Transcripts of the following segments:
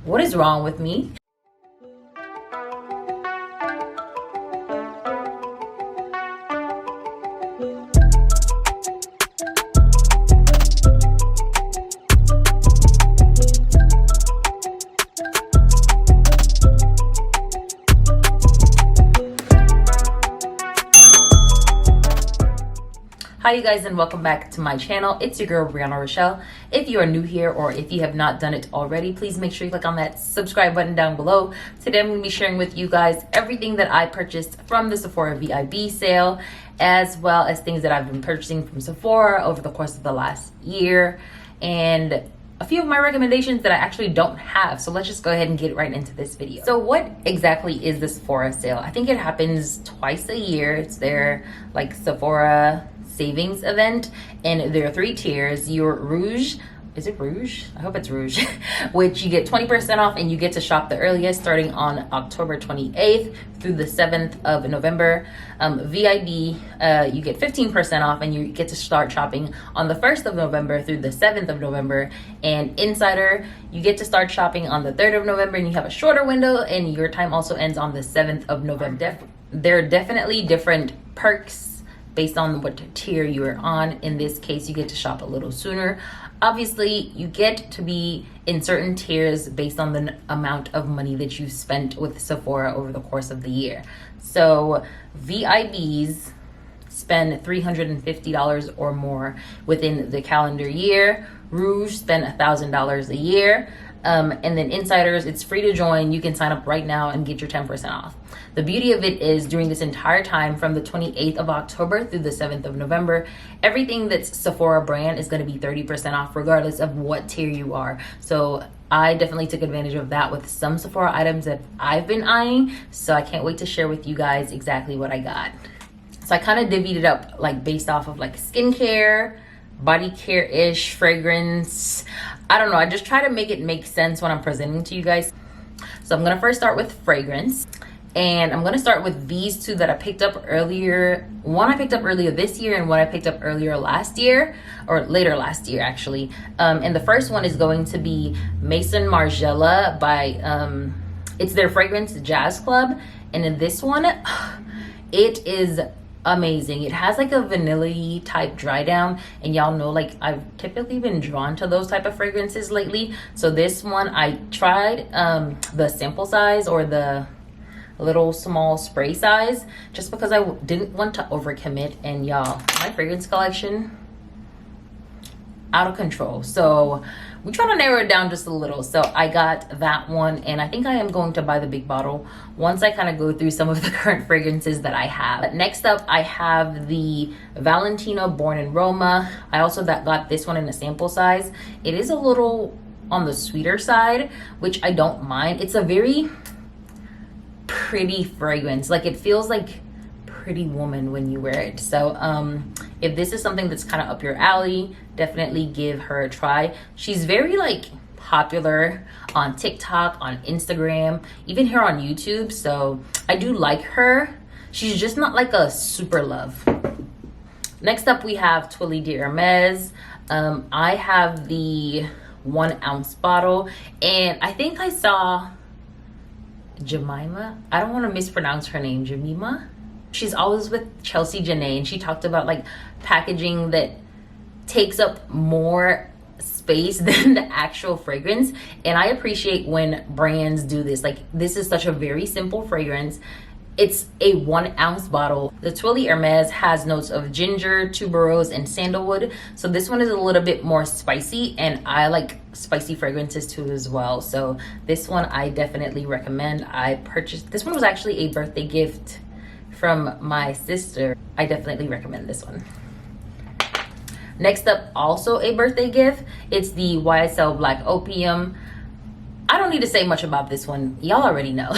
What is wrong with me? Hi you guys, and welcome back to my channel. It's your girl Brianna Rochelle. If you are new here or if you have not done it already, please make sure you click on that subscribe button down below. Today I'm going to be sharing with you guys everything that I purchased from the Sephora Vib sale, as well as things that I've been purchasing from Sephora over the course of the last year, and a few of my recommendations that I actually don't have. So let's just go ahead and get right into this video. So what exactly is the Sephora sale? I think it happens twice a year. It's their like Sephora savings event, and there are 3 tiers. Your Rouge, is it Rouge? I hope it's Rouge, which you get 20% off, and you get to shop the earliest starting on October 28th through the 7th of November. VIB, you get 15% off, and you get to start shopping on the 1st of November through the 7th of November. And Insider, you get to start shopping on the 3rd of November, and you have a shorter window, and your time also ends on the 7th of November. There are definitely different perks based on what tier you're on. In this case, you get to shop a little sooner. Obviously, you get to be in certain tiers based on the amount of money that you've spent with Sephora over the course of the year. So VIBs spend $350 or more within the calendar year. Rouge spend $1,000 a year. And then Insiders, it's free to join. You can sign up right now and get your 10% off. The beauty of it is during this entire time from the 28th of October through the 7th of November, everything that's Sephora brand is going to be 30% off regardless of what tier you are. So I definitely took advantage of that with some Sephora items that I've been eyeing. So I can't wait to share with you guys exactly what I got. So I kind of divvied it up like based off of like skincare, body care-ish, fragrance. I don't know, I just try to make it make sense when I'm presenting to you guys. So I'm gonna first start with fragrance, and I'm gonna start with these 2 that I picked up earlier. One I picked up earlier this year, and one I picked up earlier last year, or later last year actually. And the first one is going to be Maison Margiela by it's their fragrance Jazz Club. And in this one, it is amazing. It has like a vanilla type dry down, and y'all know like I've typically been drawn to those type of fragrances lately. So this one I tried the sample size, or the little small spray size, just because I didn't want to overcommit. And y'all, my fragrance collection out of control, so we try to narrow it down just a little. So I got that one, and I think I am going to buy the big bottle once I kind of go through some of the current fragrances that I have. Next up, I have the Valentino Born in Roma. I also got this one in a sample size. It is a little on the sweeter side, which I don't mind. It's a very pretty fragrance. Like, it feels like Pretty Woman when you wear it. So if this is something that's kind of up your alley, definitely give her a try. She's very like popular on TikTok, on Instagram, even here on YouTube. So I do like her. She's just not like a super love. Next up, we have Twilly de Hermes. I have the 1 ounce bottle, and I think I saw Jemima. I don't want to mispronounce her name. Jemima. She's always with Chelsea Janae, and she talked about like packaging that takes up more space than the actual fragrance. And I appreciate when brands do this. Like, this is such a very simple fragrance. It's a 1 ounce bottle. The Twilly Hermes has notes of ginger, tuberose, and sandalwood. So this one is a little bit more spicy, and I like spicy fragrances too as well. So this one I definitely recommend. I purchased, this one was actually a birthday gift from my sister. I definitely recommend this one. Next up, also a birthday gift. It's the YSL Black Opium. I don't need to say much about this one. Y'all already know.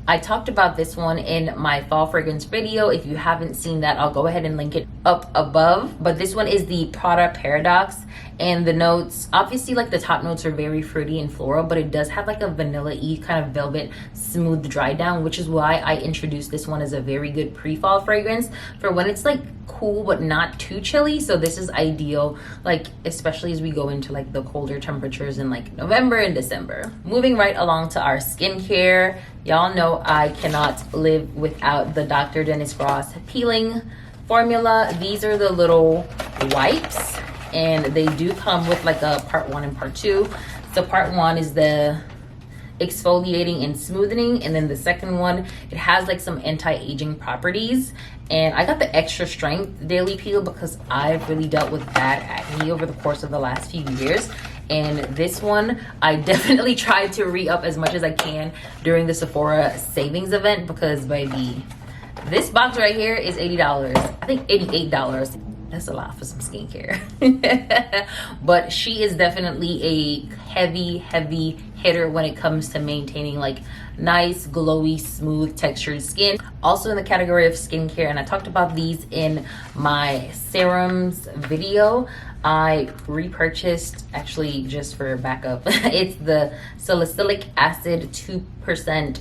I talked about this one in my fall fragrance video. If you haven't seen that, I'll go ahead and link it up above. But this one is the Prada Paradox, And the notes, obviously like the top notes are very fruity and floral, but it does have like a vanilla-y kind of velvet smooth dry down, which is why I introduced this one as a very good pre-fall fragrance for when it's like cool but not too chilly. So this is ideal, like especially as we go into like the colder temperatures in like November and December. Moving right along to our skincare, y'all know I cannot live without the Dr. Dennis Ross peeling formula. These are the little wipes, and they do come with like a part 1 and part 2. So part 1 is the exfoliating and smoothing, and then the second one, it has like some anti-aging properties. And I got the extra strength daily peel because I've really dealt with bad acne over the course of the last few years, and this one I definitely tried to re-up as much as I can during the Sephora savings event, because baby, this box right here is $80. I think $88. That's a lot for some skincare. But she is definitely a heavy hitter when it comes to maintaining like nice, glowy, smooth textured skin. Also in the category of skincare, and I talked about these in my serums video, I repurchased, actually just for backup, it's the salicylic acid 2%,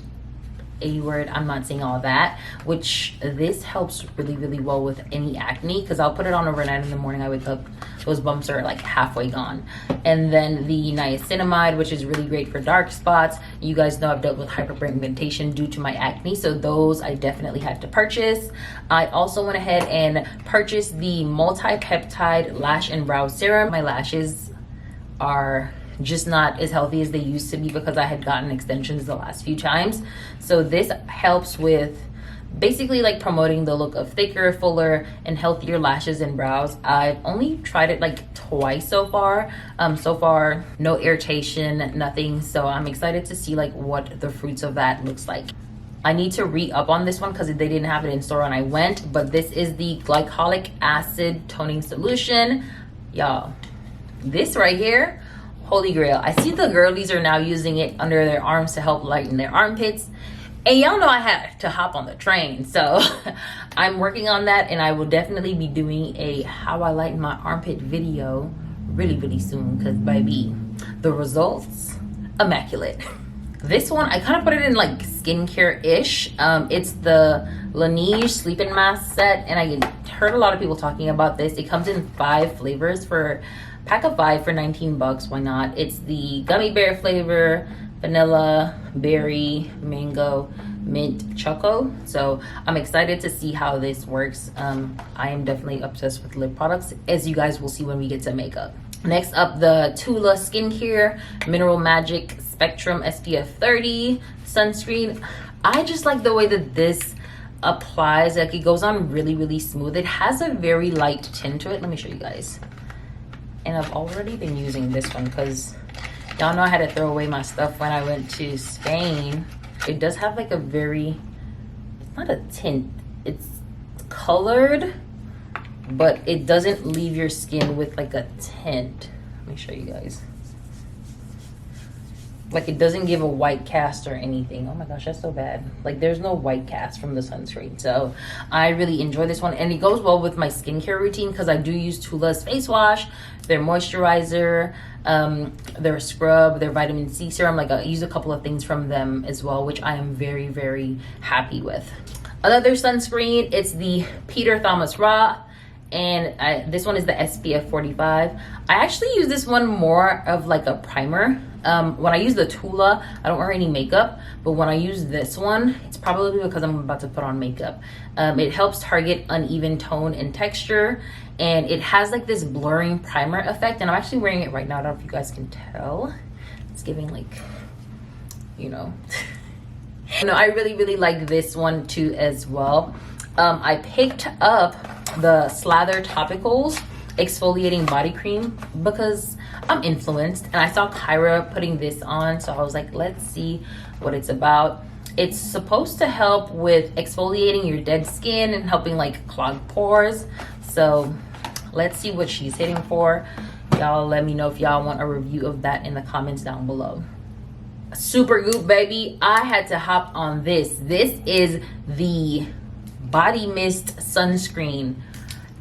a word, I'm not saying all that, which this helps really well with any acne, because I'll put it on overnight. In the morning I wake up, those bumps are like halfway gone. And then the niacinamide, which is really great for dark spots. You guys know I've dealt with hyperpigmentation due to my acne, so those I definitely had to purchase. I also went ahead and purchased the multi-peptide lash and brow serum. My lashes are just not as healthy as they used to be because I had gotten extensions the last few times. So this helps with basically like promoting the look of thicker, fuller, and healthier lashes and brows. I've only tried it like twice so far. So far, no irritation, nothing. So I'm excited to see like what the fruits of that looks like. I need to re-up on this one because they didn't have it in store when I went, but this is the glycolic acid toning solution. Y'all, this right here, holy grail. I see the girlies are now using it under their arms to help lighten their armpits, and y'all know I had to hop on the train, so I'm working on that, and I will definitely be doing a how I lighten my armpit video really soon, because baby, the results immaculate. This one I kind of put it in like skincare-ish. It's the Laneige sleeping mask set, and I heard a lot of people talking about this. It comes in 5 flavors for pack of 5 for 19 bucks. Why not? It's the gummy bear flavor, vanilla, berry, mango, mint, choco. So I'm excited to see how this works. I am definitely obsessed with lip products, as you guys will see when we get to makeup. Next up, the Tula Skincare Mineral Magic Spectrum SPF 30 sunscreen. I just like the way that this applies. Like, it goes on really smooth. It has a very light tint to it. Let me show you guys. And I've already been using this one because y'all know I had to throw away my stuff when I went to Spain. It does have like a very, it's not a tint, it's colored, but it doesn't leave your skin with like a tint. Let me show you guys. Like, it doesn't give a white cast or anything. Oh my gosh, that's so bad. Like, there's no white cast from the sunscreen. So I really enjoy this one, and it goes well with my skincare routine because I do use Tula's face wash, their moisturizer, their scrub, their vitamin C serum. Like, I use a couple of things from them as well, which I am very happy with. Another sunscreen, it's the Peter Thomas Raw, and this one is the SPF 45. I actually use this one more of like a primer. When I use the Tula, I don't wear any makeup, but when I use this one, it's probably because I'm about to put on makeup. It helps target uneven tone and texture, and it has like this blurring primer effect, and I'm actually wearing it right now. I don't know if you guys can tell. It's giving like, you know. No, I really like this one too as well. I picked up the Slather Topicals exfoliating body cream because I'm influenced, and I saw Kyra putting this on, so I was like, let's see what it's about. It's supposed to help with exfoliating your dead skin and helping like clog pores. So let's see what she's hitting for. Y'all let me know if y'all want a review of that in the comments down below. Super Goop, baby, I had to hop on this. This is the body mist sunscreen.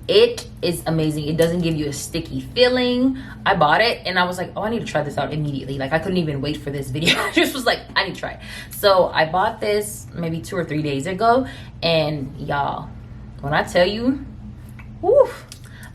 It is amazing. It doesn't give you a sticky feeling. I bought it and I was like, oh, I need to try this out immediately. Like, I couldn't even wait for this video. I just was like, I need to try it. So I bought this maybe 2 or 3 days ago, and y'all, when I tell you, woo,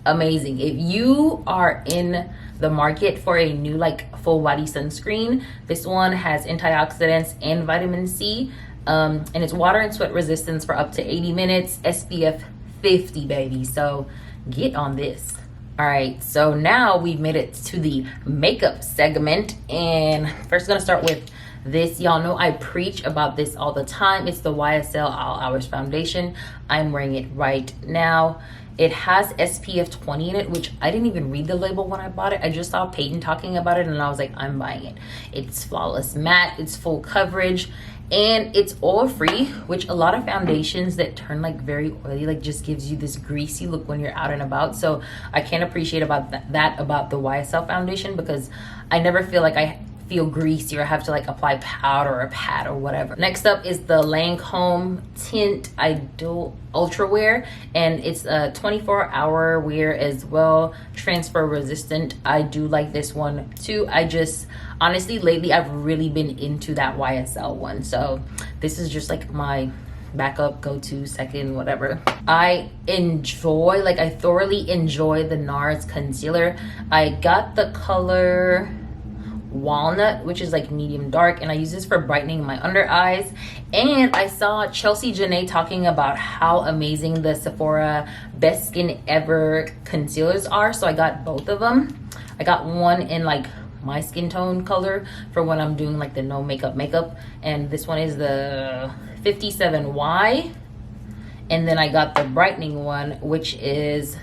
amazing. If you are in the market for a new like full body sunscreen, this one has antioxidants and vitamin C, and it's water and sweat resistance for up to 80 minutes, SPF 50, baby. So get on this. All right, so now we've made it to the makeup segment, and first gonna start with this. Y'all know I preach about this all the time. It's the YSL All Hours foundation. I'm wearing it right now. It has SPF 20 in it, which I didn't even read the label when I bought it. I just saw Peyton talking about it and I was like, I'm buying it. It's flawless matte, it's full coverage, and it's oil free, which a lot of foundations that turn like very oily like just gives you this greasy look when you're out and about. So I can't appreciate about that about the YSL foundation, because I never feel like I feel greasy or have to like apply powder or a pad or whatever. Next up is the Lancome Tint Idol Ultra Wear, and it's a 24-hour wear as well, transfer resistant. I do like this one too. I just honestly lately I've really been into that YSL one, so this is just like my backup, go-to, second, whatever. I thoroughly enjoy the NARS concealer. I got the color Walnut, which is like medium dark, and I use this for brightening my under eyes. And I saw Chelsea Janae talking about how amazing the Sephora Best Skin Ever concealers are, so I got both of them. I got one in like my skin tone color for when I'm doing like the no makeup, and this one is the 57Y, and then I got the brightening one, which is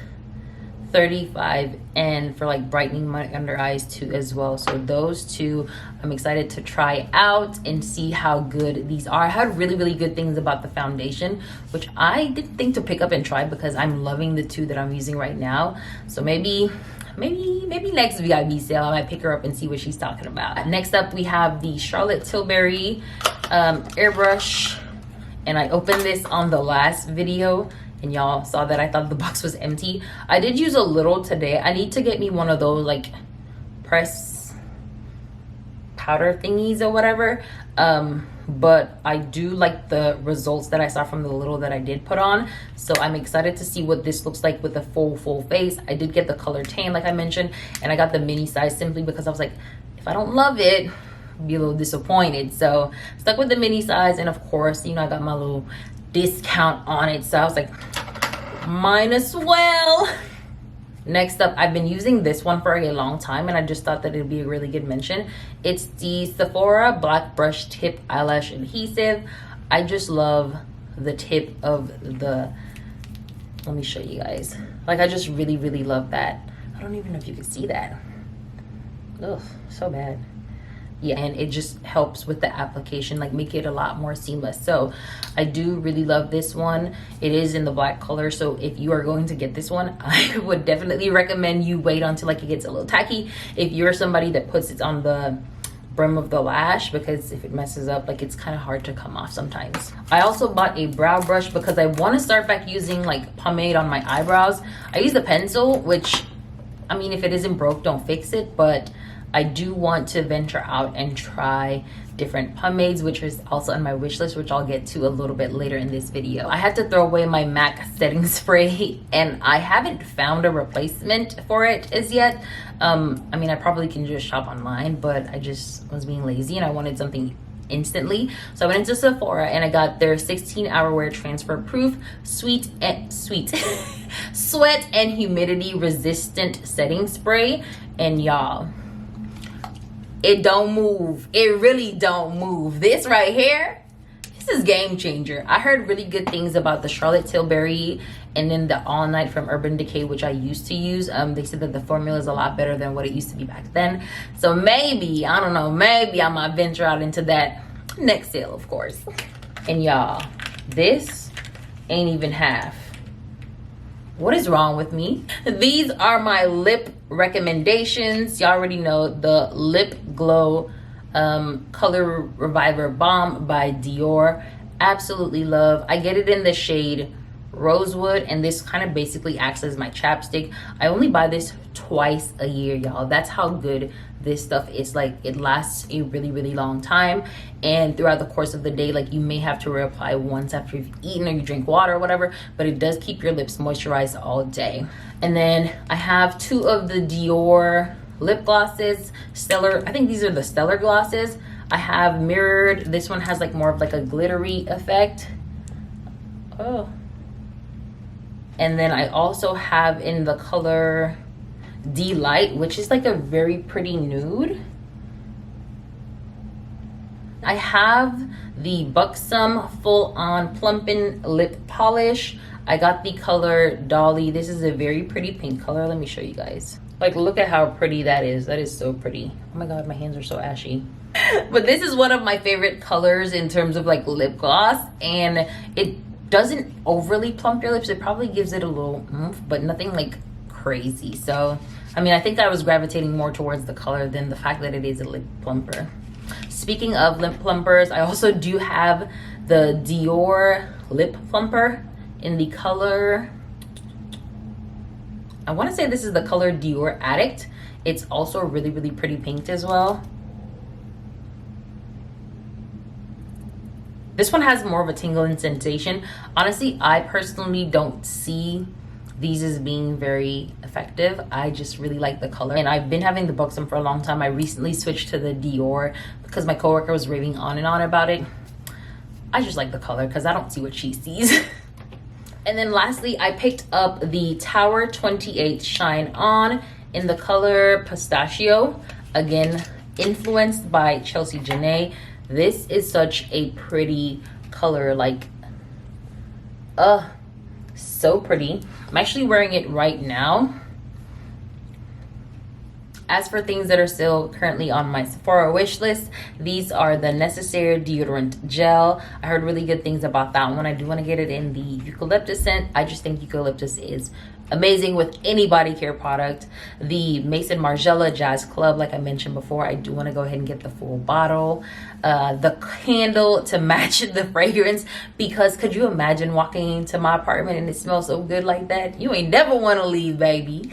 35N for like brightening my under eyes too as well. So those two I'm excited to try out and see how good these are. I heard really good things about the foundation, which I didn't think to pick up and try because I'm loving the two that I'm using right now. So maybe next VIB sale I might pick her up and see what she's talking about. Next up we have the Charlotte Tilbury airbrush, and I opened this on the last video and y'all saw that I thought the box was empty. I did use a little today. I need to get me one of those like press powder thingies or whatever, but I do like the results that I saw from the little that I did put on, so I'm excited to see what this looks like with a full face. I did get the color tan like I mentioned, and I got the mini size simply because I was like, if I don't love it, I'll be a little disappointed. So stuck with the mini size, and of course, you know, I got my little discount on it, so I was like, might as well. Next up, I've been using this one for a long time, and I just thought that it'd be a really good mention. It's the Sephora Black Brush Tip Eyelash Adhesive. I just love the tip of the, let me show you guys. Like, I just really love that. I don't even know if you can see that. Ugh, so bad. Yeah, and it just helps with the application, like make it a lot more seamless. So I do really love this one. It is in the black color, so if you are going to get this one, I would definitely recommend you wait until like it gets a little tacky if you're somebody that puts it on the brim of the lash, because if it messes up, like it's kind of hard to come off sometimes. I also bought a brow brush because I want to start back using like pomade on my eyebrows. I use the pencil, which, I mean, if it isn't broke, don't fix it, but I do want to venture out and try different pomades, which is also on my wish list, which I'll get to a little bit later in this video. I had to throw away my MAC setting spray, and I haven't found a replacement for it as yet. I mean, I probably can just shop online, but I just was being lazy and I wanted something instantly. So I went into Sephora and I got their 16-hour wear transfer proof sweat and humidity resistant setting spray. And y'all, it don't move. It really don't move. This right here, this is game changer. I heard really good things about the Charlotte Tilbury and then the All Night from Urban Decay, which I used to use. They said that the formula is a lot better than what it used to be back then. So maybe, I don't know, maybe I might venture out into that next sale, of course. And y'all, this ain't even half. What is wrong with me? These are my lip recommendations. Y'all already know the Lip Glow Color Reviver Balm by Dior. Absolutely love. I get it in the shade Rosewood, and this kind of basically acts as my chapstick. I only buy this twice a year, y'all. That's how good this stuff is. Like, it lasts a really long time, and throughout the course of the day, like, you may have to reapply once after you've eaten or you drink water or whatever, but it does keep your lips moisturized all day. And then I have 2 of the Dior lip glosses, Stellar. I think these are the Stellar glosses. I have Mirrored. This one has like more of like a glittery effect. Oh. And then I also have in the color Delight, which is like a very pretty nude. I have the Buxom Full On Plumpin' Lip Polish. I got the color Dolly. This is a very pretty pink color. Let me show you guys. Like, look at how pretty that is. That is so pretty. Oh my god, my hands are so ashy. But this is one of my favorite colors in terms of like lip gloss, and it doesn't overly plump your lips. It probably gives it a little oomph, but nothing like crazy. So I mean, I think I was gravitating more towards the color than the fact that it is a lip plumper. Speaking of lip plumpers, I also do have the Dior lip plumper in the color, I want to say this is the color Dior Addict. It's also really pretty pink as well. This one has more of a tingling sensation. Honestly, I personally don't see these as being very effective. I just really like the color, and I've been having the Buxom for a long time. I recently switched to the Dior because my coworker was raving on and on about it. I just like the color because I don't see what she sees. And then lastly, I picked up the Tower 28 Shine On in the color Pistachio. Again, influenced by Chelsea Janae. This is such a pretty color, like, so pretty. I'm actually wearing it right now. As for things that are still currently on my Sephora wish list, these are the Necessaire Deodorant Gel. I heard really good things about that one. I do want to get it in the eucalyptus scent. I just think eucalyptus is amazing with any body care product. The Maison Margiela Jazz Club, like I mentioned before, I do want to go ahead and get the full bottle. The candle to match the fragrance, because could you imagine walking into my apartment and it smells so good like that? You ain't never want to leave, baby.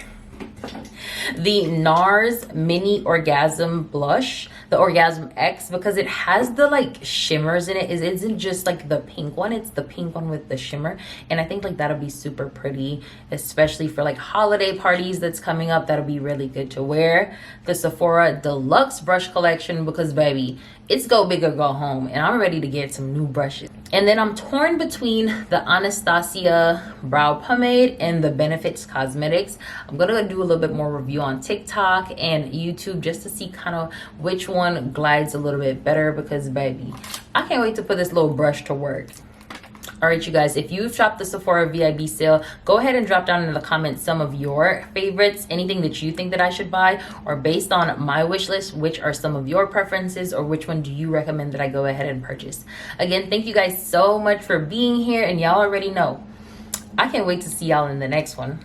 The NARS Mini Orgasm Blush, the Orgasm X, because it has the like shimmers in it. It isn't just like the pink one, it's the pink one with the shimmer, and I think like that'll be super pretty, especially for like holiday parties that's coming up. That'll be really good to wear. The Sephora Deluxe Brush Collection, because baby, it's go big or go home, and I'm ready to get some new brushes. And then I'm torn between the Anastasia Brow Pomade and the Benefits Cosmetics. I'm gonna do a little bit more review on TikTok and YouTube just to see kind of which one glides a little bit better, because baby, I can't wait to put this little brush to work. All right, you guys, if you've shopped the Sephora VIB sale, go ahead and drop down in the comments some of your favorites, anything that you think that I should buy, or based on my wish list, which are some of your preferences, or which one do you recommend that I go ahead and purchase. Again, thank you guys so much for being here, and y'all already know, I can't wait to see y'all in the next one.